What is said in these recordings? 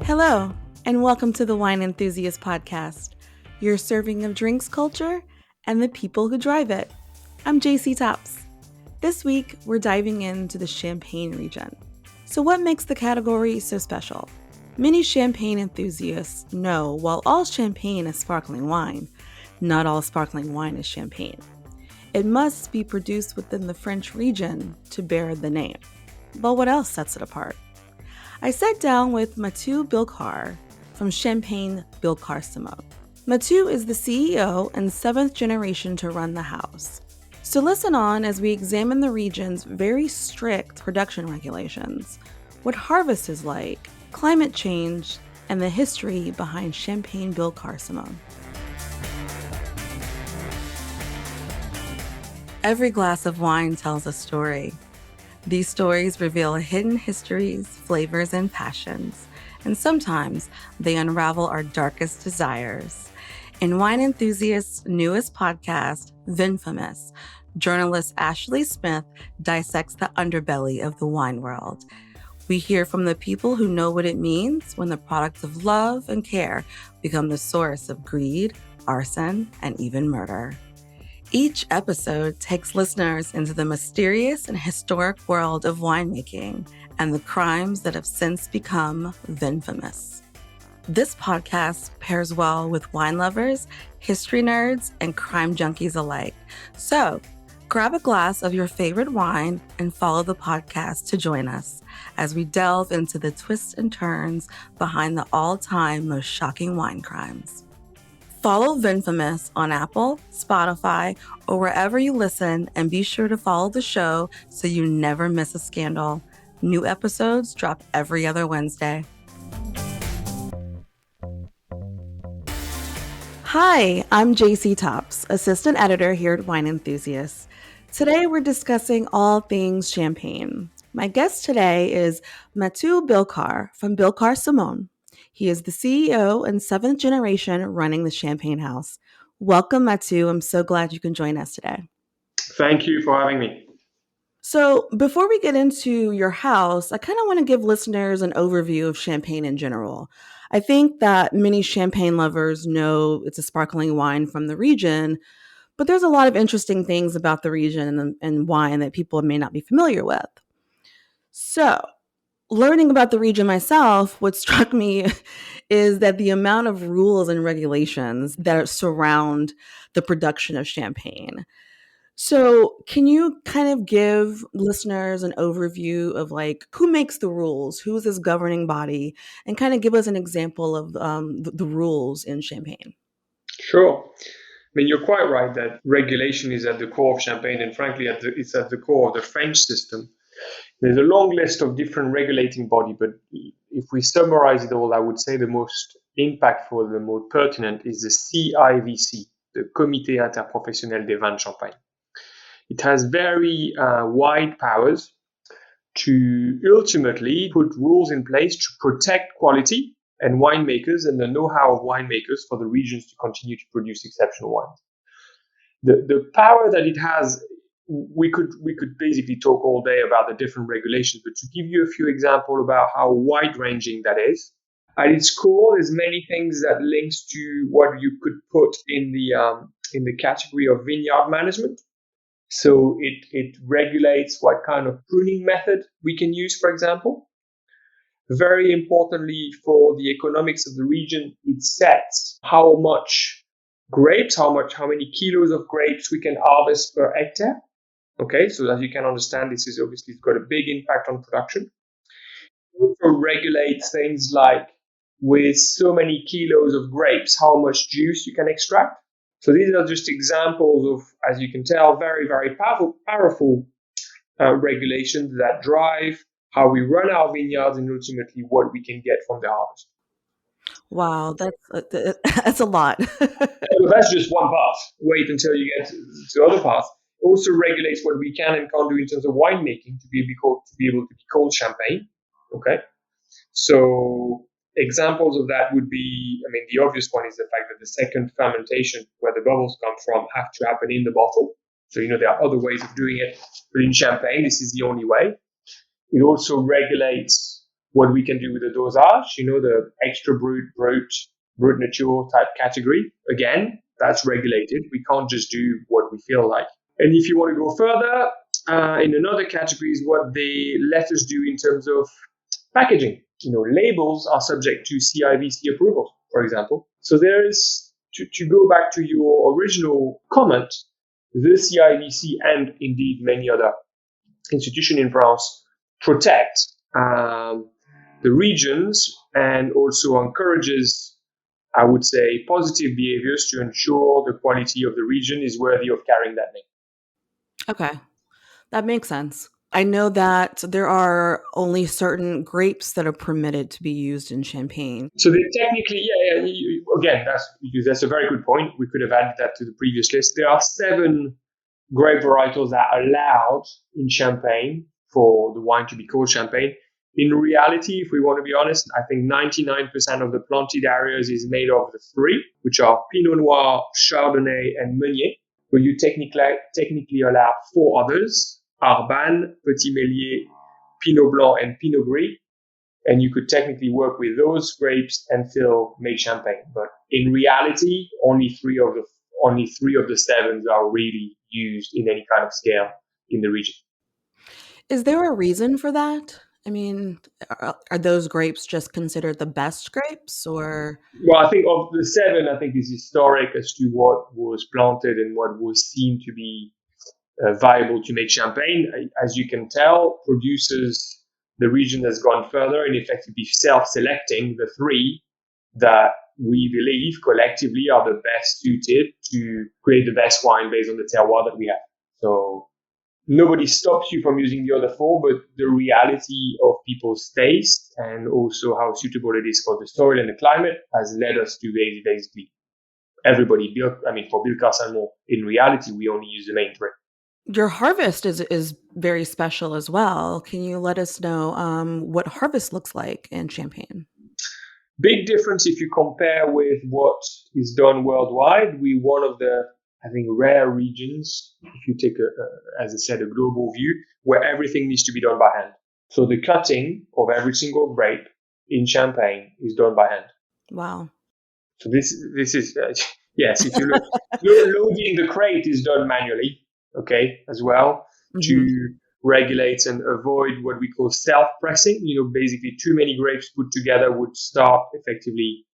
Hello, and welcome to the Wine Enthusiast Podcast, your serving of drinks culture and the people who drive it. I'm JC Tops. This week, we're diving into the Champagne region. So what makes the category so special? Many champagne enthusiasts know while all champagne is sparkling wine, not all sparkling wine is champagne. It must be produced within the French region to bear the name. But what else sets it apart? I sat down with Mathieu Billecart from Champagne Billecart-Salmon. Mathieu is the CEO and seventh generation to run the house. So listen on as we examine the region's very strict production regulations, what harvest is like, climate change, and the history behind Champagne Billecart-Salmon. Every glass of wine tells a story. These stories reveal hidden histories, flavors, and passions, and sometimes they unravel our darkest desires. In Wine Enthusiast's newest podcast, Vinfamous, journalist Ashley Smith dissects the underbelly of the wine world. We hear from the people who know what it means when the products of love and care become the source of greed, arson, and even murder. Each episode takes listeners into the mysterious and historic world of winemaking and the crimes that have since become vinfamous. This podcast pairs well with wine lovers, history nerds, and crime junkies alike. So, grab a glass of your favorite wine and follow the podcast to join us as we delve into the twists and turns behind the all-time most shocking wine crimes. Follow Vinfamous on Apple, Spotify, or wherever you listen, and be sure to follow the show so you never miss a scandal. New episodes drop every other Wednesday. Hi, I'm JC Tops, assistant editor here at Wine Enthusiast. Today we're discussing all things champagne. My guest today is Mathieu Billecart from Billecart-Salmon. He is the CEO and seventh generation running the Champagne House. Welcome, Mathieu. I'm so glad you can join us today. Thank you for having me. So before we get into your house, I kind of want to give listeners an overview of champagne in general. I think that many champagne lovers know it's a sparkling wine from the region, but there's a lot of interesting things about the region and wine that people may not be familiar with. So learning about the region myself, what struck me is that the amount of rules and regulations that surround the production of champagne. So, can you kind of give listeners an overview of like who makes the rules, who's this governing body, and kind of give us an example of the rules in champagne? Sure. I mean, you're quite right that regulation is at the core of champagne, and frankly, it's at the core of the French system. There's a long list of different regulating bodies, but if we summarize it all, I would say the most impactful, the most pertinent is the CIVC, the Comité Interprofessionnel des Vins de Champagne. It has very wide powers to ultimately put rules in place to protect quality and winemakers and the know-how of winemakers for the regions to continue to produce exceptional wines. The power that it has, we could basically talk all day about the different regulations, but to give you a few examples about how wide-ranging that is, at its core, there's many things that links to what you could put in the category of vineyard management. So it regulates what kind of pruning method we can use, for example. Very importantly, for the economics of the region, it sets how much grapes, how many kilos of grapes we can harvest per hectare. Okay, so as you can understand, this is obviously got a big impact on production. It also regulates things like with so many kilos of grapes, how much juice you can extract. So these are just examples of, as you can tell, very, very powerful regulations that drive how we run our vineyards and ultimately what we can get from the harvest. Wow, that's a lot. So that's just one part. Wait until you get to other parts. It also regulates what we can and can't do in terms of winemaking to be able to be called champagne. Okay, so examples of that would be, I mean, the obvious one is the fact that the second fermentation, where the bubbles come from, have to happen in the bottle. So, there are other ways of doing it, but in champagne, this is the only way. It also regulates what we can do with the dosage, the extra brut nature type category. Again, that's regulated. We can't just do what we feel like. And if you want to go further, in another category is what they let us do in terms of packaging. Labels are subject to CIVC approval, for example. So there is, to go back to your original comment, the CIVC and indeed many other institutions in France protect the regions and also encourages, I would say, positive behaviors to ensure the quality of the region is worthy of carrying that name. Okay, that makes sense. I know that there are only certain grapes that are permitted to be used in champagne. So they technically, again, that's a very good point. We could have added that to the previous list. There are 7 grape varietals that are allowed in Champagne for the wine to be called Champagne. In reality, if we want to be honest, I think 99% of the planted areas is made of the 3, which are Pinot Noir, Chardonnay, and Meunier. But you technically allow 4 others: Arban, Petit Méliès, Pinot Blanc, and Pinot Gris. And you could technically work with those grapes and still make champagne. But in reality, only three of the 7 are really used in any kind of scale in the region. Is there a reason for that? I mean, are those grapes just considered the best grapes or? Well, I think of the 7, I think is historic as to what was planted and what was seen to be viable to make champagne. As you can tell, producers, the region has gone further and effectively self-selecting the 3 that we believe collectively are the best suited to create the best wine based on the terroir that we have. So nobody stops you from using the other 4, but the reality of people's taste and also how suitable it is for the soil and the climate has led us to basically everybody built. I mean, for Billecart-Salmon, in reality, we only use the main 3. Your harvest is very special as well. Can you let us know what harvest looks like in Champagne? Big difference if you compare with what is done worldwide. We one of the, I think, rare regions, if you take, as I said, a global view, where everything needs to be done by hand. So the cutting of every single grape in Champagne is done by hand. Wow. So this is yes. If you look, loading the crate is done manually, okay, as well, Mhm. to regulate and avoid what we call self-pressing. Basically too many grapes put together would start effectively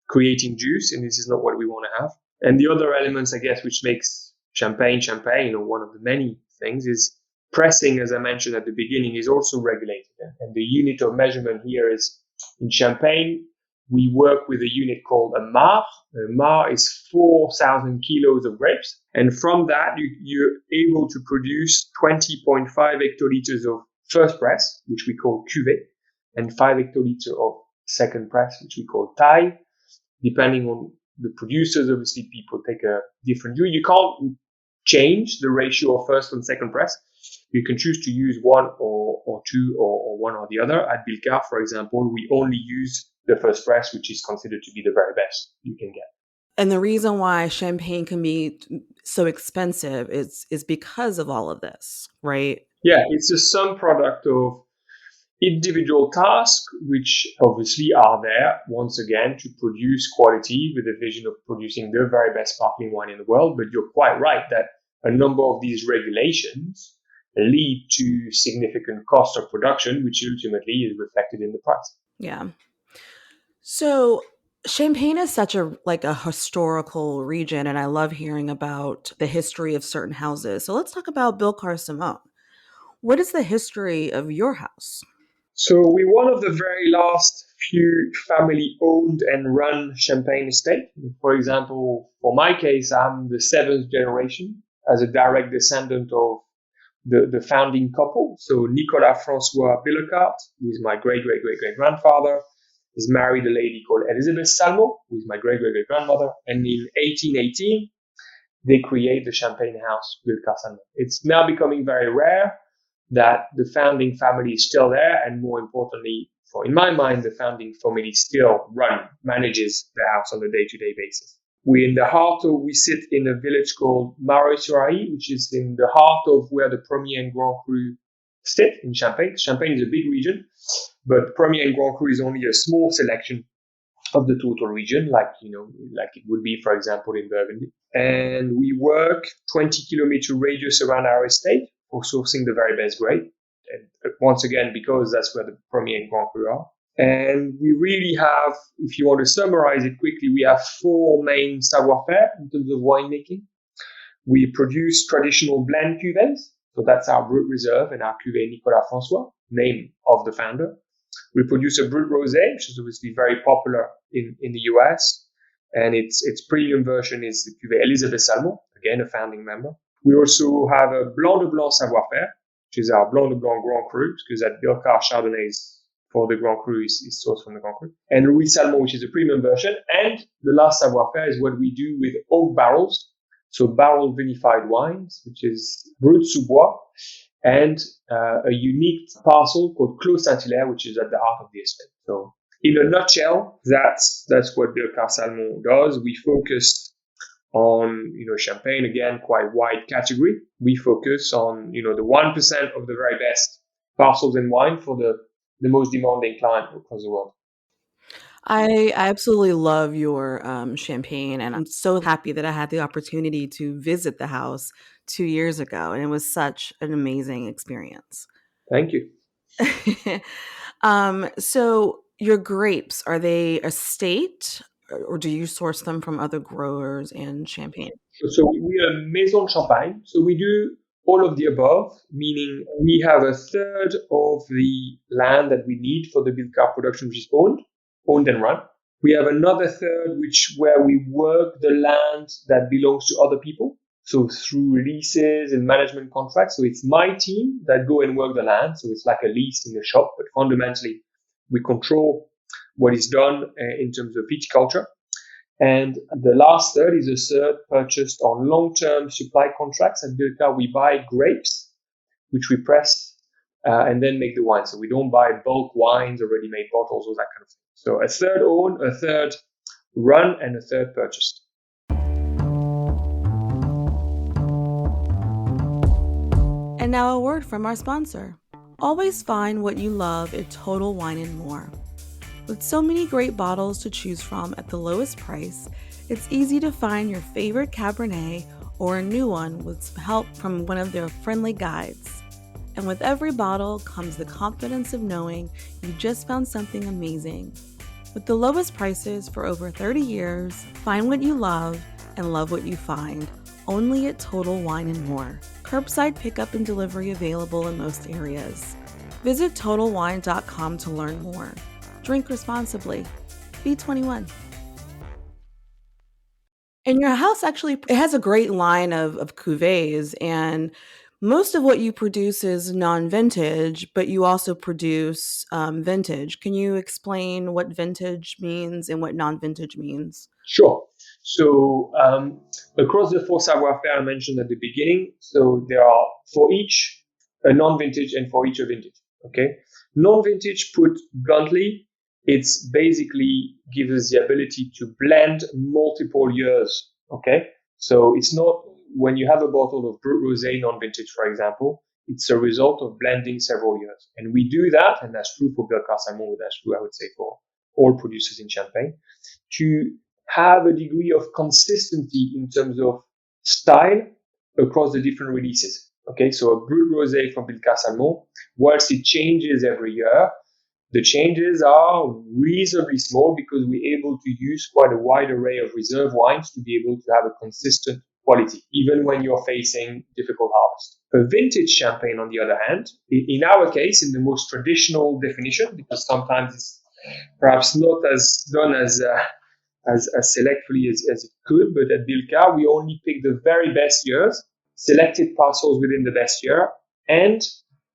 creating juice, and this is not what we want to have. And the other elements, I guess, which makes champagne, or one of the many things, is pressing, as I mentioned at the beginning, is also regulated. And the unit of measurement here is in champagne, we work with a unit called a mar. A mar is 4,000 kilos of grapes. And from that, you're able to produce 20.5 hectoliters of first press, which we call cuvée, and 5 hectoliters of second press, which we call taille. Depending on the producers, obviously people take a different view. You can't change the ratio of first and second press. You can choose to use one or 2 or one or the other. At Billecart, for example, we only use the first press, which is considered to be the very best you can get. And the reason why champagne can be so expensive is because of all of this, right? Yeah, it's a sum product of individual tasks, which obviously are there once again to produce quality with the vision of producing the very best sparkling wine in the world. But you're quite right that a number of these regulations lead to significant cost of production, which ultimately is reflected in the price. Yeah. So Champagne is such a historical region, and I love hearing about the history of certain houses. So let's talk about Billecart-Salmon. What is the history of your house? So we're one of the very last few family-owned and run champagne estate. For example, for my case, I'm the 7th generation as a direct descendant of the founding couple. So Nicolas Francois Billecart, who is my great grandfather, is married a lady called Elizabeth Salmon, who is my great grandmother. And in 1818, they create the champagne house Billecart-Salmon. It's now becoming very rare that the founding family is still there, and more importantly, in my mind, the founding family still manages the house on a day-to-day basis. We sit in a village called Mareuil-sur-Aille, which is in the heart of where the Premier and Grand Cru sit in Champagne. Champagne is a big region. But Premier and Grand Cru is only a small selection of the total region, like it would be, for example, in Burgundy. And we work 20-kilometer radius around our estate for sourcing the very best grape. And once again, because that's where the Premier and Grand Cru are. And we really have, if you want to summarize it quickly, we have four main savoir-faire in terms of winemaking. We produce traditional blend cuvées. So that's our Brut Reserve and our cuvée Nicolas François, name of the founder. We produce a Brut Rosé, which is obviously very popular in the US. And its premium version is the cuvée Elizabeth Salmon, again, a founding member. We also have a Blanc de Blanc savoir-faire, which is our Blanc de Blanc Grand Cru, because that Billecart Chardonnay for the Grand Cru is sourced from the Grand Cru. And Louis Salmon, which is a premium version. And the last savoir-faire is what we do with oak barrels. So barrel vinified wines, which is Brut sous bois, and a unique parcel called Clos Saint-Hilaire, which is at the heart of the estate. So in a nutshell, that's what Billecart-Salmon does. We focus on, champagne, again, quite wide category. We focus on, the 1% of the very best parcels in wine for the most demanding client across the world. I absolutely love your champagne, and I'm so happy that I had the opportunity to visit the house 2 years ago, and it was such an amazing experience. Thank you. So your grapes, are they estate, or do you source them from other growers and champagne? So we are Maison Champagne. So we do all of the above, meaning we have a third of the land that we need for the Billecart production, which is owned and run. We have another third, where we work the land that belongs to other people. So through leases and management contracts. So it's my team that go and work the land. So it's like a lease in the shop, but fundamentally we control what is done in terms of viticulture. And the last third is a third purchased on long-term supply contracts. At Billecart, we buy grapes, which we press and then make the wine. So we don't buy bulk wines, already made bottles, all that kind of thing. So a third owned, a third run, and a third purchased. And now a word from our sponsor. Always find what you love at Total Wine & More. With so many great bottles to choose from at the lowest price, it's easy to find your favorite Cabernet or a new one with some help from one of their friendly guides. And with every bottle comes the confidence of knowing you just found something amazing. With the lowest prices for over 30 years, find what you love and love what you find, only at Total Wine & More. Curbside pickup and delivery available in most areas. Visit TotalWine.com to learn more. Drink responsibly. Be 21. And your house actually, it has a great line of cuvées, and most of what you produce is non-vintage, but you also produce vintage. Can you explain what vintage means and what non-vintage means? Sure. So across the four savoir-faire I mentioned at the beginning, so there are for each a non-vintage and for each a vintage. Okay. Non-vintage, put bluntly, it's basically gives us the ability to blend multiple years. Okay. So it's not when you have a bottle of Brut Rosé non-vintage, for example, it's a result of blending several years. And we do that, and that's true for Billecart-Salmon, that's true, I would say, for all producers in Champagne, to have a degree of consistency in terms of style across the different releases. Okay, so a Brut Rosé from Billecart-Salmon, whilst it changes every year, the changes are reasonably small because we're able to use quite a wide array of reserve wines to be able to have a consistent quality, even when you're facing difficult harvest. A vintage champagne, on the other hand, in our case, in the most traditional definition, because sometimes it's perhaps not as done as selectively as it could, but at Billecart, we only pick the very best years, selected parcels within the best year, and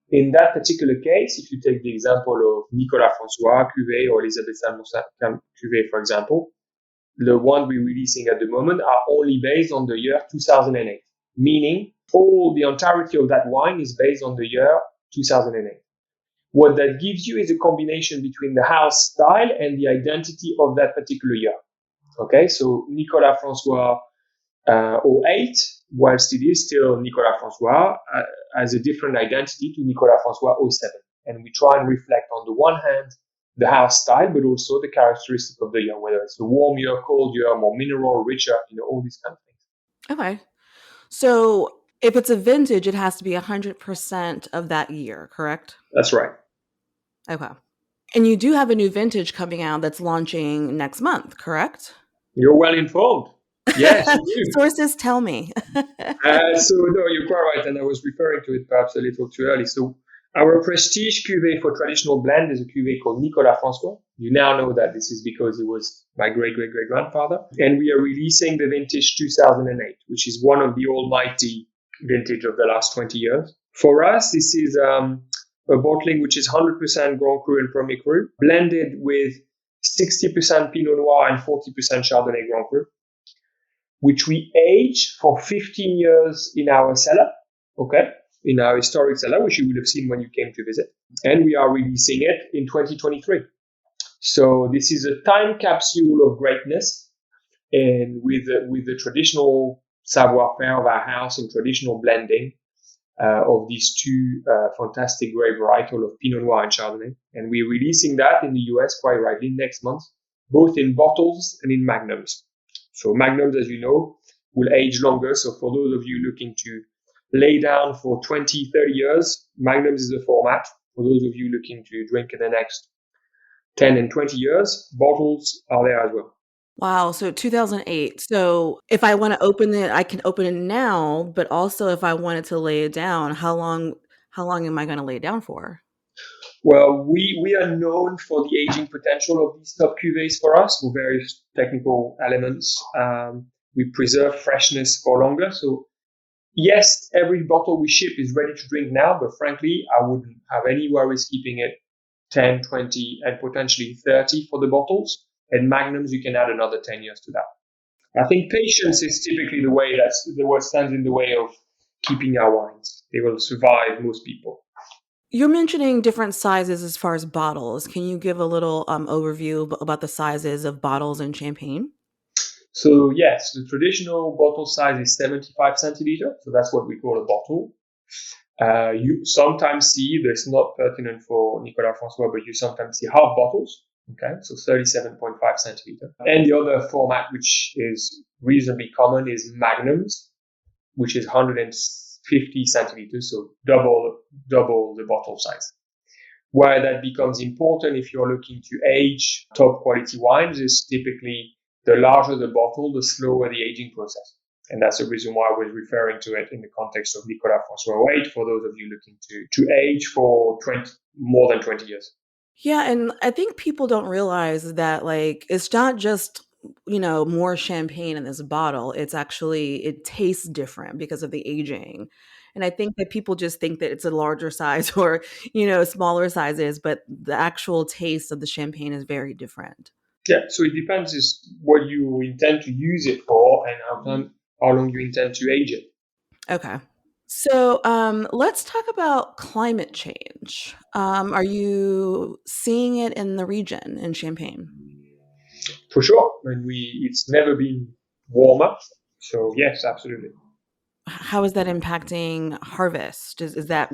in that particular case, if you take the example of Nicolas François cuvée or Elizabeth Salmon cuvée, for example, the ones we're releasing at the moment are only based on the year 2008, meaning the entirety of that wine is based on the year 2008. What that gives you is a combination between the house style and the identity of that particular year. Okay, so Nicolas François 08, whilst it is still Nicolas François, has a different identity to Nicolas François 07. and we try and reflect on the one hand the house style, but also the characteristic of the year, whether it's a warm year, cold year, more mineral, richer, all these kind of things. Okay. So if it's a vintage, it has to be 100% of that year, correct? That's right. Okay. And you do have a new vintage coming out that's launching next month, correct? You're well informed. Yes, we do. Sources tell me. So no, you're quite right, and I was referring to it perhaps a little too early. So our prestige cuvée for traditional blend is a cuvée called Nicolas François. You now know that this is because he was my great-great-great-grandfather. And we are releasing the vintage 2008, which is one of the almighty vintage of the last 20 years. For us, this is a bottling which is 100% Grand Cru and Premier Cru, blended with 60% Pinot Noir and 40% Chardonnay Grand Cru, which we age for 15 years in our cellar, okay, in our historic cellar, which you would have seen when you came to visit. And we are releasing it in 2023. So this is a time capsule of greatness, and with the traditional savoir-faire of our house in traditional blending of these two fantastic grape varietal of Pinot Noir and Chardonnay. And we're releasing that in the US, quite rightly, next month, both in bottles and in magnums. So magnums, as you know, will age longer. So for those of you looking to lay down for 20, 30 years, magnums is the format. For those of you looking to drink in the next 10 and 20 years, bottles are there as well. Wow, so 2008. So if I want to open it, I can open it now, but also if I wanted to lay it down, how long am I going to lay it down for? Well, we are known for the aging potential of these top cuvées for us, for various technical elements. We preserve freshness for longer. So yes, every bottle we ship is ready to drink now, but frankly, I wouldn't have any worries keeping it 10, 20, and potentially 30 for the bottles. And magnums, you can add another 10 years to that. I think patience is typically what stands in the way of keeping our wines. They will survive most people. You're mentioning different sizes as far as bottles. Can you give a little overview about the sizes of bottles in champagne? So yes, the traditional bottle size is 75 centiliter. So that's what we call a bottle. You sometimes see, that's not pertinent for Nicolas François, but you sometimes see half bottles. Okay, so 37.5 centiliter. And the other format, which is reasonably common, is magnums, which is 150 centiliters, so double the bottle size. Where that becomes important if you're looking to age top quality wines is typically the larger the bottle, the slower the aging process. And that's the reason why I was referring to it in the context of Nicolas François 8 for those of you looking to age for more than 20 years. Yeah, and I think people don't realize that like it's not just, more champagne in this bottle. It's actually it tastes different because of the aging. And I think that people just think that it's a larger size or, smaller sizes, but the actual taste of the champagne is very different. Yeah, so it depends is what you intend to use it for and how long you intend to age it. Okay. So let's talk about climate change. Are you seeing it in the region in Champagne? For sure. It's never been warmer. So yes, absolutely. How is that impacting harvest? Is that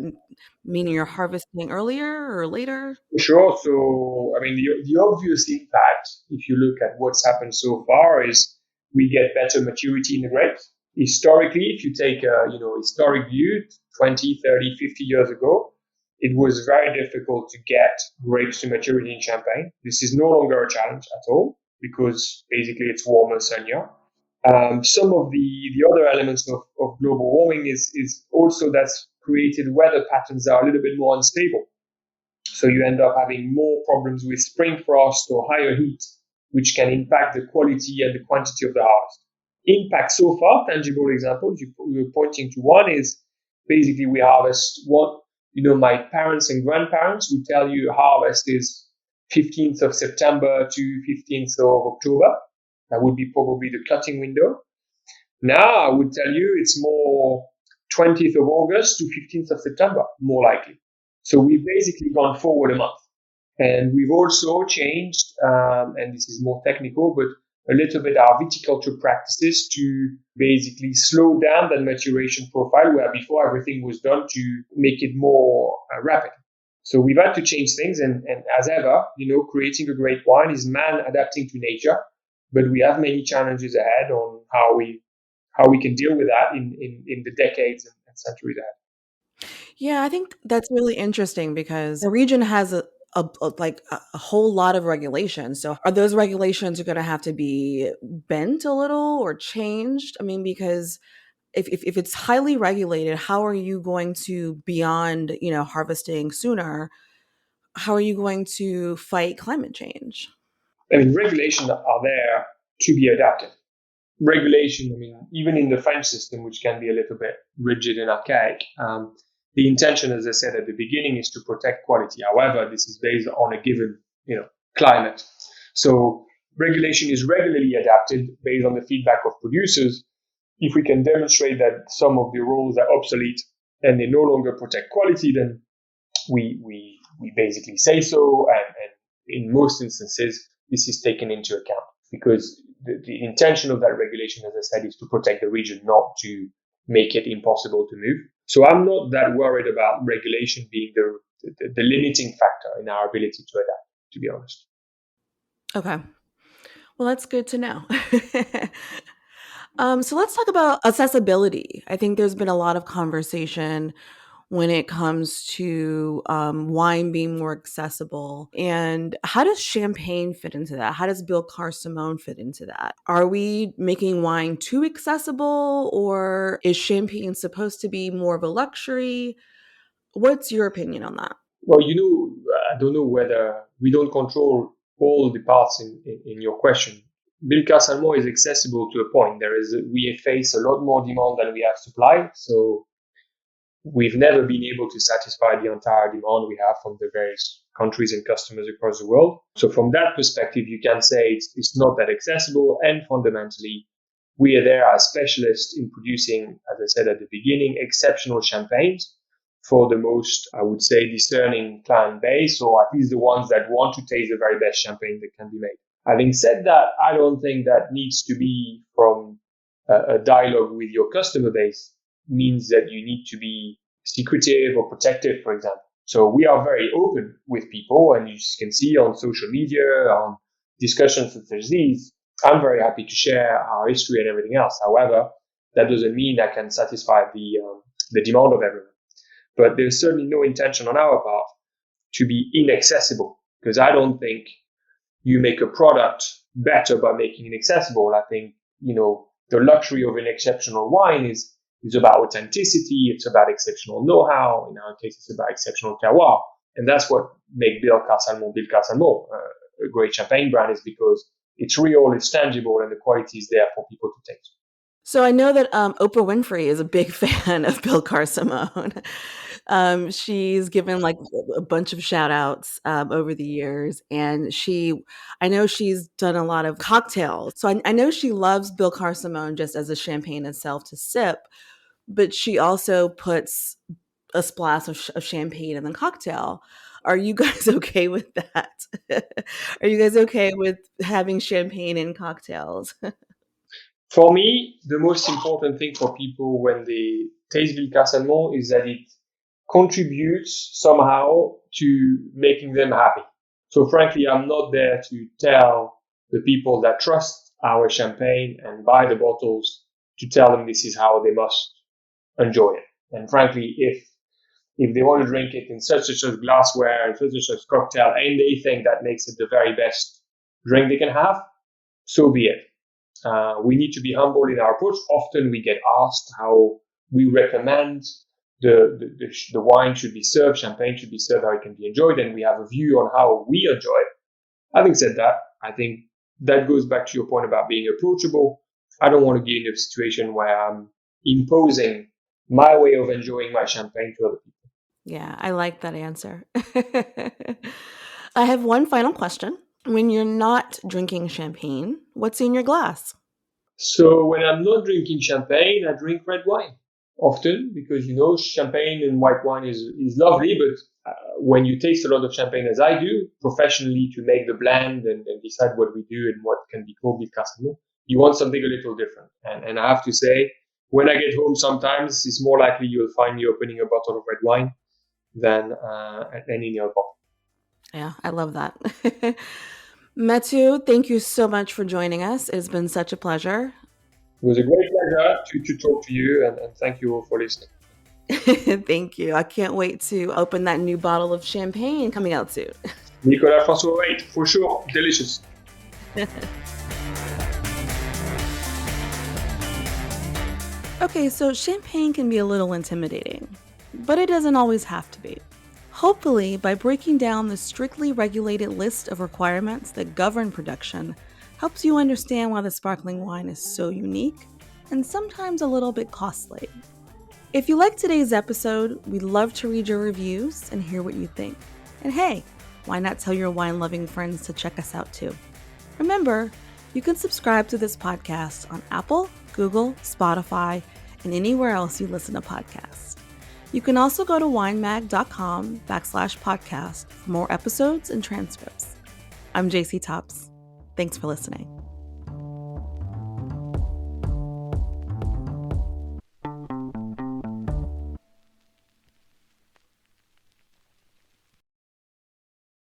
meaning you're harvesting earlier or later? For sure. So, the obvious impact, if you look at what's happened so far, is we get better maturity in the grapes. Historically, if you take a historic view, 20, 30, 50 years ago, it was very difficult to get grapes to maturity in Champagne. This is no longer a challenge at all because basically it's warmer, sunnier. Some of the other elements of global warming is also that's created weather patterns that are a little bit more unstable. So you end up having more problems with spring frost or higher heat, which can impact the quality and the quantity of the harvest. Impact so far, tangible examples, you're pointing to one is basically we harvest what, my parents and grandparents would tell you harvest is 15th of September to 15th of October. That would be probably the cutting window. Now I would tell you it's more 20th of August to 15th of September, more likely. So we've basically gone forward a month. And we've also changed, and this is more technical, but a little bit our viticulture practices to basically slow down that maturation profile where before everything was done to make it more rapid. So we've had to change things, and as ever, creating a great wine is man adapting to nature, but we have many challenges ahead on how we can deal with that in the decades and centuries ahead. Yeah, I think that's really interesting because the region has a whole lot of regulations. So are those regulations going to have to be bent a little or changed? I mean, because if it's highly regulated, how are you going to beyond, harvesting sooner? How are you going to fight climate change? I mean, regulations are there to be adapted. Regulation, I mean, even in the French system, which can be a little bit rigid and archaic, the intention, as I said at the beginning, is to protect quality. However, this is based on a given, climate. So regulation is regularly adapted based on the feedback of producers. If we can demonstrate that some of the rules are obsolete and they no longer protect quality, then we basically say so, and in most instances, this is taken into account because the intention of that regulation, as I said, is to protect the region, not to make it impossible to move. So I'm not that worried about regulation being the limiting factor in our ability to adapt, to be honest. Okay. Well, that's good to know. So let's talk about accessibility. I think there's been a lot of conversation when it comes to wine being more accessible. And how does champagne fit into that? How does Billecart-Salmon fit into that? Are we making wine too accessible, or is champagne supposed to be more of a luxury? What's your opinion on that? Well, I don't know whether we don't control all the parts in your question. Billecart-Salmon is accessible to a point. We face a lot more demand than we have supply, so we've never been able to satisfy the entire demand we have from the various countries and customers across the world. So from that perspective, you can say it's not that accessible, and fundamentally, we are there as specialists in producing, as I said at the beginning, exceptional champagnes for the most, I would say, discerning client base, or at least the ones that want to taste the very best champagne that can be made. Having said that, I don't think that needs to be from a dialogue with your customer base means that you need to be secretive or protective, for example. So we are very open with people, and you can see on social media, on discussions such as these, I'm very happy to share our history and everything else. However, that doesn't mean I can satisfy the demand of everyone. But there's certainly no intention on our part to be inaccessible, because I don't think you make a product better by making it accessible. I think, the luxury of an exceptional wine is about authenticity. It's about exceptional know-how. In our case, it's about exceptional terroir. And that's what makes Billecart-Salmon a great champagne brand, is because it's real, it's tangible, and the quality is there for people to taste. So I know that Oprah Winfrey is a big fan of Billecart-Salmon. She's given like a bunch of shout outs over the years, and I know she's done a lot of cocktails. So I know she loves Billecart-Salmon just as a champagne itself to sip, but she also puts a splash of champagne in the cocktail. Are you guys okay with that? Are you guys okay with having champagne in cocktails? For me, the most important thing for people when they taste Billecart-Salmon is that it contributes somehow to making them happy. So frankly, I'm not there to tell the people that trust our champagne and buy the bottles to tell them this is how they must enjoy it. And frankly, if they want to drink it in such and such glassware and such and such cocktail, and they think that makes it the very best drink they can have, so be it. We need to be humble in our approach. Often we get asked how we recommend the wine should be served, champagne should be served, how it can be enjoyed, and we have a view on how we enjoy it. Having said that, I think that goes back to your point about being approachable. I don't want to get in a situation where I'm imposing my way of enjoying my champagne to other people. Yeah, I like that answer. I have one final question. When you're not drinking champagne, what's in your glass? So when I'm not drinking champagne, I drink red wine often, because champagne and white wine is lovely, but when you taste a lot of champagne, as I do professionally, to make the blend and decide what we do and what can be called Billecart-Salmon, you want something a little different. And I have to say, when I get home, sometimes it's more likely you'll find me opening a bottle of red wine than any other. Yeah, I love that. Mathieu, thank you so much for joining us. It's been such a pleasure. It was a great pleasure to talk to you, and thank you all for listening. Thank you. I can't wait to open that new bottle of champagne coming out soon. Nicolas François, wait, for sure, delicious. Okay, so champagne can be a little intimidating, but it doesn't always have to be. Hopefully, by breaking down the strictly regulated list of requirements that govern production, helps you understand why the sparkling wine is so unique and sometimes a little bit costly. If you liked today's episode, we'd love to read your reviews and hear what you think. And hey, why not tell your wine-loving friends to check us out too? Remember, you can subscribe to this podcast on Apple, Google, Spotify, and anywhere else you listen to podcasts. You can also go to winemag.com/podcast for more episodes and transcripts. I'm JC Tops. Thanks for listening.